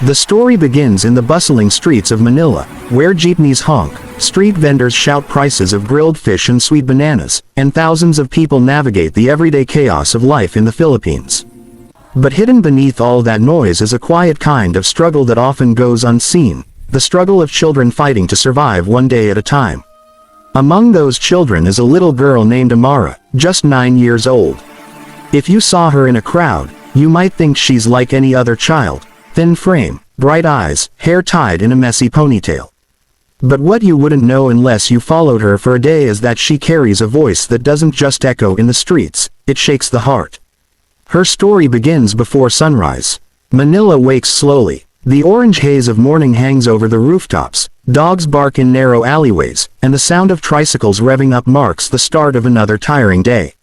The story begins in the bustling streets of Manila, where jeepneys honk, street vendors shout prices of grilled fish and sweet bananas, and thousands of people navigate the everyday chaos of life in the Philippines. But hidden beneath all that noise is a quiet kind of struggle that often goes unseen, the struggle of children fighting to survive one day at a time. Among those children is a little girl named Amara, just 9 years old. If you saw her in a crowd, you might think she's like any other child. Thin frame, bright eyes, hair tied in a messy ponytail. But what you wouldn't know unless you followed her for a day is that she carries a voice that doesn't just echo in the streets, it shakes the heart. Her story begins before sunrise. Manila wakes slowly. The orange haze of morning hangs over the rooftops, dogs bark in narrow alleyways, and the sound of tricycles revving up marks the start of another tiring day.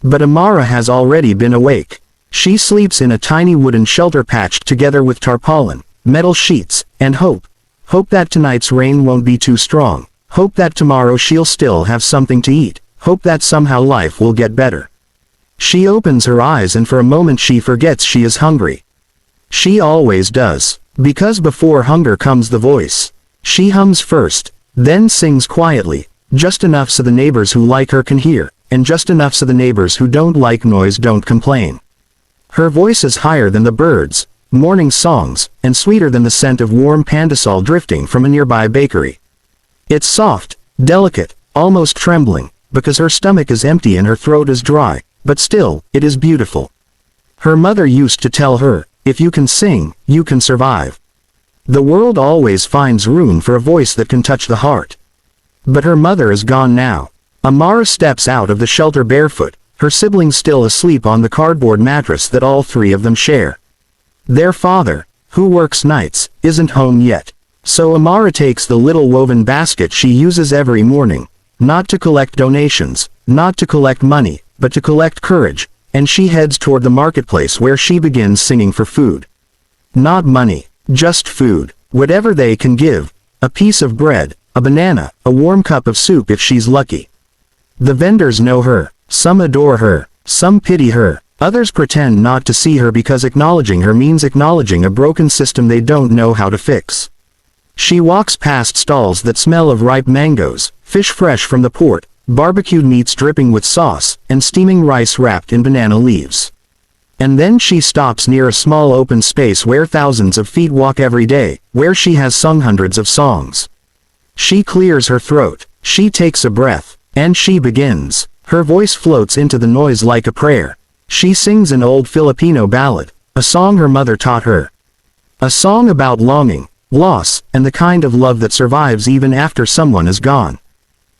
But Amara has already been awake. She sleeps in a tiny wooden shelter patched together with tarpaulin, metal sheets, and hope. Hope that tonight's rain won't be too strong. Hope that tomorrow she'll still have something to eat. Hope that somehow life will get better. She opens her eyes and for a moment she forgets she is hungry. She always does. Because before hunger comes the voice. She hums first, then sings quietly, just enough so the neighbors who like her can hear, and just enough so the neighbors who don't like noise don't complain. Her voice is higher than the birds, morning songs, and sweeter than the scent of warm pandesal drifting from a nearby bakery. It's soft, delicate, almost trembling, because her stomach is empty and her throat is dry, but still, it is beautiful. Her mother used to tell her, if you can sing, you can survive. The world always finds room for a voice that can touch the heart. But her mother is gone now. Amara steps out of the shelter barefoot, her siblings still asleep on the cardboard mattress that all three of them share. Their father, who works nights, isn't home yet. So Amara takes the little woven basket she uses every morning, not to collect donations, not to collect money, but to collect courage, and she heads toward the marketplace where she begins singing for food. Not money, just food, whatever they can give, a piece of bread, a banana, a warm cup of soup if she's lucky. The vendors know her. Some adore her, some pity her, others pretend not to see her because acknowledging her means acknowledging a broken system they don't know how to fix. She walks past stalls that smell of ripe mangoes, fish fresh from the port, barbecued meats dripping with sauce, and steaming rice wrapped in banana leaves. And then she stops near a small open space where thousands of feet walk every day, where she has sung hundreds of songs. She clears her throat, she takes a breath, and she begins. Her voice floats into the noise like a prayer. She sings an old Filipino ballad, a song her mother taught her. A song about longing, loss, and the kind of love that survives even after someone is gone.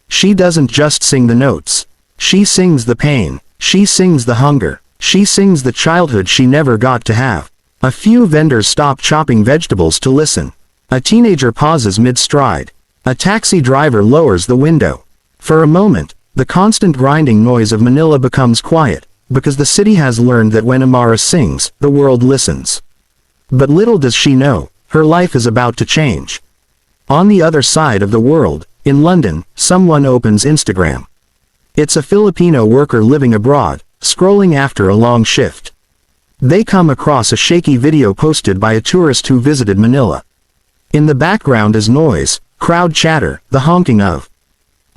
She doesn't just sing the notes. She sings the pain. She sings the hunger. She sings the childhood she never got to have. A few vendors stop chopping vegetables to listen. A teenager pauses mid-stride. A taxi driver lowers the window. For a moment, the constant grinding noise of Manila becomes quiet, because the city has learned that when Amara sings, the world listens. But little does she know, her life is about to change. On the other side of the world, in London, someone opens Instagram. It's a Filipino worker living abroad, scrolling after a long shift. They come across a shaky video posted by a tourist who visited Manila. In the background is noise, crowd chatter, the honking of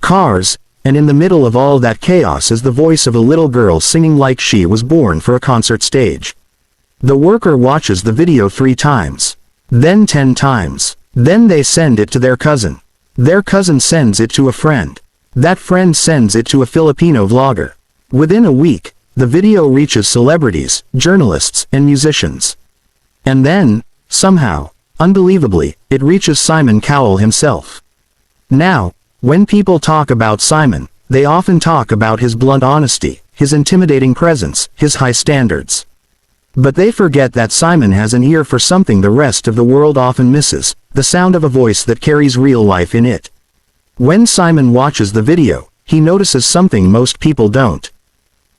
cars, and in the middle of all that chaos is the voice of a little girl singing like she was born for a concert stage. The worker watches the video 3 times. Then 10 times. Then they send it to their cousin. Their cousin sends it to a friend. That friend sends it to a Filipino vlogger. Within a week, the video reaches celebrities, journalists, and musicians. And then, somehow, unbelievably, it reaches Simon Cowell himself. Now, when people talk about Simon, they often talk about his blunt honesty, his intimidating presence, his high standards. But they forget that Simon has an ear for something the rest of the world often misses, the sound of a voice that carries real life in it. When Simon watches the video, he notices something most people don't.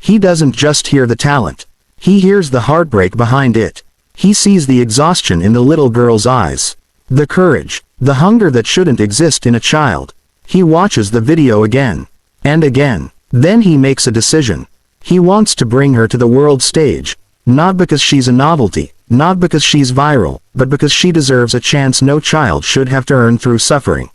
He doesn't just hear the talent. He hears the heartbreak behind it. He sees the exhaustion in the little girl's eyes. The courage, the hunger that shouldn't exist in a child. He watches the video again. And again. Then he makes a decision. He wants to bring her to the world stage. Not because she's a novelty, not because she's viral, but because she deserves a chance no child should have to earn through suffering.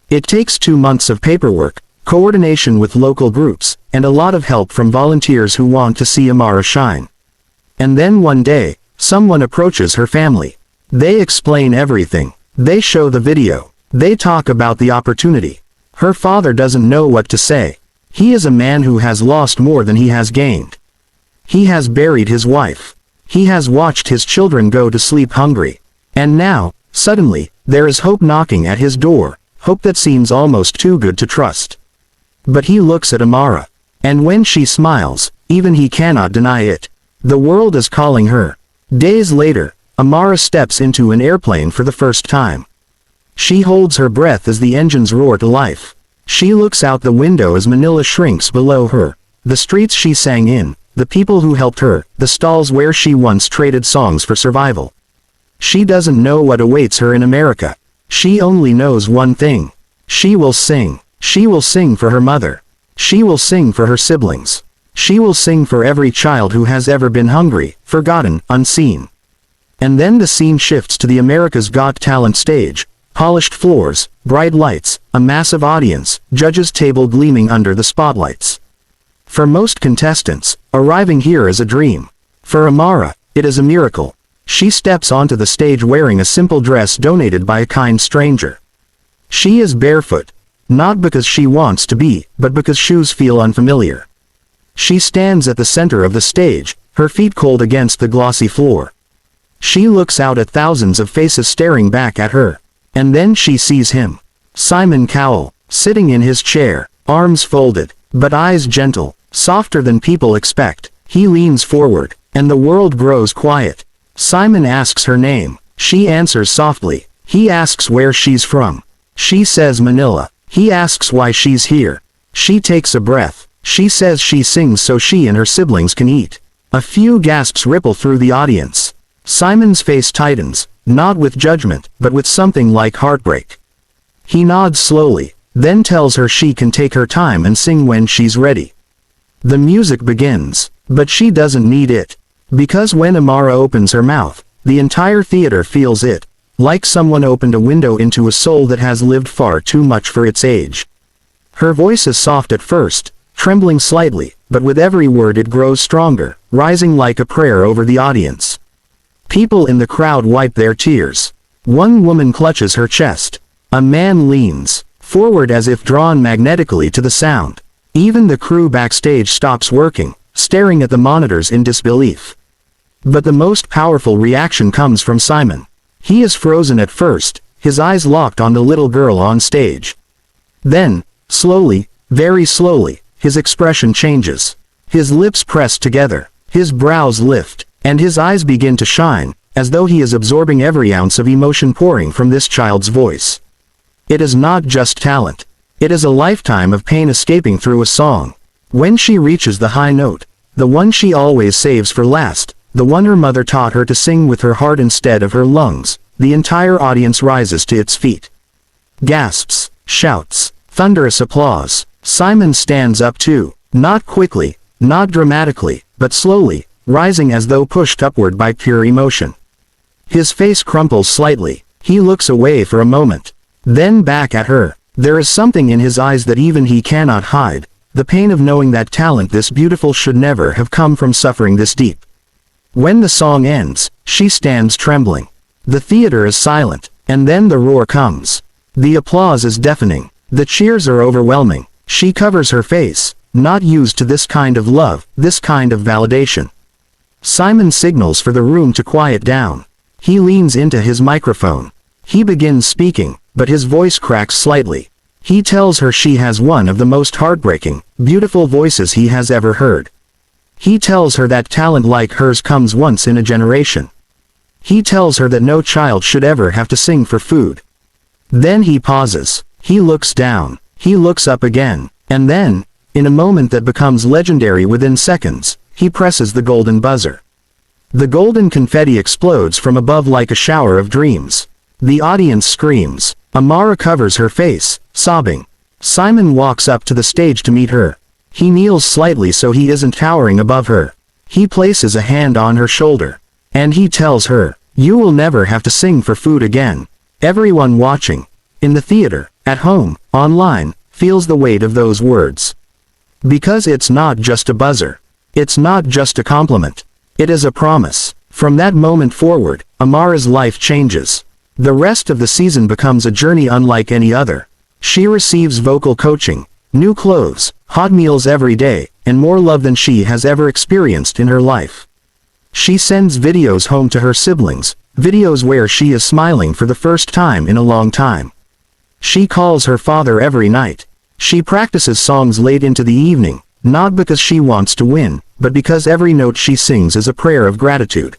It takes 2 months of paperwork, coordination with local groups, and a lot of help from volunteers who want to see Amara shine. And then one day, someone approaches her family. They explain everything. They show the video. They talk about the opportunity. Her father doesn't know what to say. He is a man who has lost more than he has gained. He has buried his wife. He has watched his children go to sleep hungry. And now, suddenly, there is hope knocking at his door, hope that seems almost too good to trust. But he looks at Amara. And when she smiles, even he cannot deny it. The world is calling her. Days later, Amara steps into an airplane for the first time. She holds her breath as the engines roar to life. She looks out the window as Manila shrinks below her. The streets she sang in, the people who helped her, the stalls where she once traded songs for survival. She doesn't know what awaits her in America. She only knows one thing. She will sing. She will sing for her mother. She will sing for her siblings. She will sing for every child who has ever been hungry, forgotten, unseen. And then the scene shifts to the America's Got Talent stage. Polished floors, bright lights, a massive audience, judges' table gleaming under the spotlights. For most contestants, arriving here is a dream. For Amara, it is a miracle. She steps onto the stage wearing a simple dress donated by a kind stranger. She is barefoot, not because she wants to be, but because shoes feel unfamiliar. She stands at the center of the stage, her feet cold against the glossy floor. She looks out at thousands of faces staring back at her. And then she sees him. Simon Cowell, sitting in his chair, arms folded, but eyes gentle, softer than people expect. He leans forward, and the world grows quiet. Simon asks her name. She answers softly. He asks where she's from. She says Manila. He asks why she's here. She takes a breath. She says she sings so she and her siblings can eat. A few gasps ripple through the audience. Simon's face tightens, not with judgment, but with something like heartbreak. He nods slowly, then tells her she can take her time and sing when she's ready. The music begins, but she doesn't need it. Because when Amara opens her mouth, the entire theater feels it, like someone opened a window into a soul that has lived far too much for its age. Her voice is soft at first, trembling slightly, but with every word it grows stronger, rising like a prayer over the audience. People in the crowd wipe their tears. One woman clutches her chest. A man leans forward as if drawn magnetically to the sound. Even the crew backstage stops working, staring at the monitors in disbelief. But the most powerful reaction comes from Simon. He is frozen at first, his eyes locked on the little girl on stage. Then, slowly, very slowly, his expression changes. His lips press together, his brows lift, and his eyes begin to shine, as though he is absorbing every ounce of emotion pouring from this child's voice. It is not just talent. It is a lifetime of pain escaping through a song. When she reaches the high note, the one she always saves for last, the one her mother taught her to sing with her heart instead of her lungs, the entire audience rises to its feet. Gasps, shouts, thunderous applause. Simon stands up too, not quickly, not dramatically, but slowly, rising as though pushed upward by pure emotion. His face crumples slightly. He looks away for a moment, then back at her. There is something in his eyes that even he cannot hide, the pain of knowing that talent this beautiful should never have come from suffering this deep. When the song ends, she stands trembling. The theater is silent, and then the roar comes. The applause is deafening. The cheers are overwhelming. She covers her face, not used to this kind of love, this kind of validation. Simon signals for the room to quiet down. He leans into his microphone. He begins speaking, but his voice cracks slightly. He tells her she has one of the most heartbreaking, beautiful voices he has ever heard. He tells her that talent like hers comes once in a generation. He tells her that no child should ever have to sing for food. Then he pauses. He looks down. He looks up again. And then, in a moment that becomes legendary within seconds, he presses the golden buzzer. The golden confetti explodes from above like a shower of dreams. The audience screams. Amara covers her face, sobbing. Simon walks up to the stage to meet her. He kneels slightly so he isn't towering above her. He places a hand on her shoulder. And he tells her, "You will never have to sing for food again." Everyone watching, in the theater, at home, online, feels the weight of those words. Because it's not just a buzzer. It's not just a compliment. It is a promise. From that moment forward, Amara's life changes. The rest of the season becomes a journey unlike any other. She receives vocal coaching, new clothes, hot meals every day, and more love than she has ever experienced in her life. She sends videos home to her siblings, videos where she is smiling for the first time in a long time. She calls her father every night. She practices songs late into the evening, not because she wants to win, but because every note she sings is a prayer of gratitude.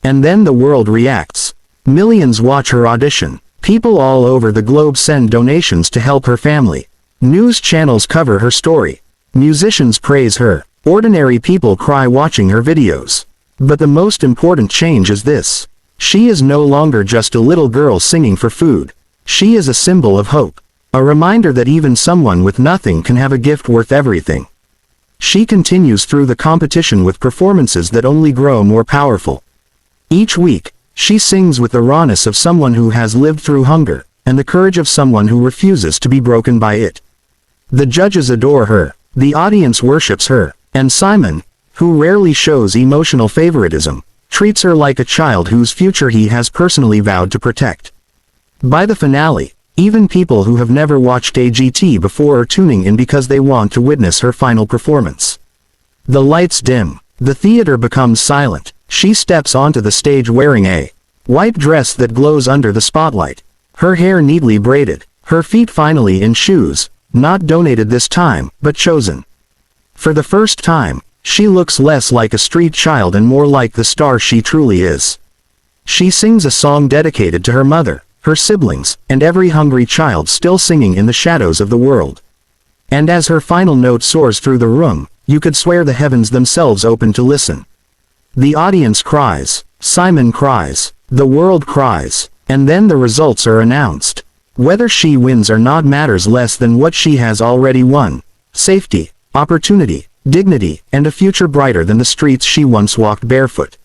And then the world reacts. Millions watch her audition. People all over the globe send donations to help her family. News channels cover her story. Musicians praise her. Ordinary people cry watching her videos. But the most important change is this. She is no longer just a little girl singing for food. She is a symbol of hope. A reminder that even someone with nothing can have a gift worth everything. She continues through the competition with performances that only grow more powerful. Each week, she sings with the rawness of someone who has lived through hunger, and the courage of someone who refuses to be broken by it. The judges adore her, the audience worships her, and Simon, who rarely shows emotional favoritism, treats her like a child whose future he has personally vowed to protect. By the finale, even people who have never watched AGT before are tuning in because they want to witness her final performance. The lights dim. The theater becomes silent. She steps onto the stage wearing a white dress that glows under the spotlight. Her hair neatly braided. Her feet finally in shoes, not donated this time, but chosen. For the first time, she looks less like a street child and more like the star she truly is. She sings a song dedicated to her mother, her siblings, and every hungry child still singing in the shadows of the world. And as her final note soars through the room, you could swear the heavens themselves open to listen. The audience cries, Simon cries, the world cries, and then the results are announced. Whether she wins or not matters less than what she has already won: safety, opportunity, dignity, and a future brighter than the streets she once walked barefoot.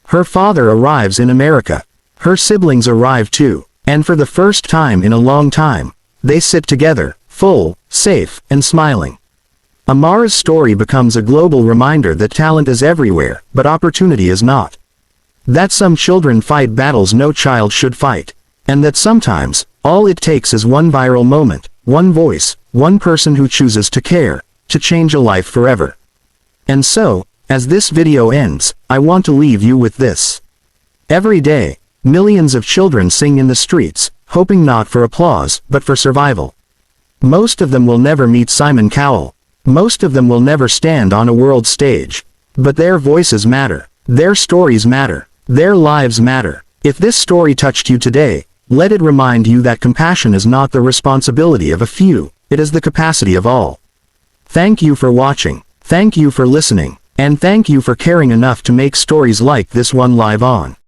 Her father arrives in America. Her siblings arrive too. And for the first time in a long time, they sit together, full, safe, and smiling. Amara's story becomes a global reminder that talent is everywhere, but opportunity is not. That some children fight battles no child should fight. And that sometimes, all it takes is one viral moment, one voice, one person who chooses to care, to change a life forever. And so, as this video ends, I want to leave you with this. Every day, millions of children sing in the streets, hoping not for applause, but for survival. Most of them will never meet Simon Cowell. Most of them will never stand on a world stage. But their voices matter. Their stories matter. Their lives matter. If this story touched you today, let it remind you that compassion is not the responsibility of a few, it is the capacity of all. Thank you for watching. Thank you for listening. And thank you for caring enough to make stories like this one live on.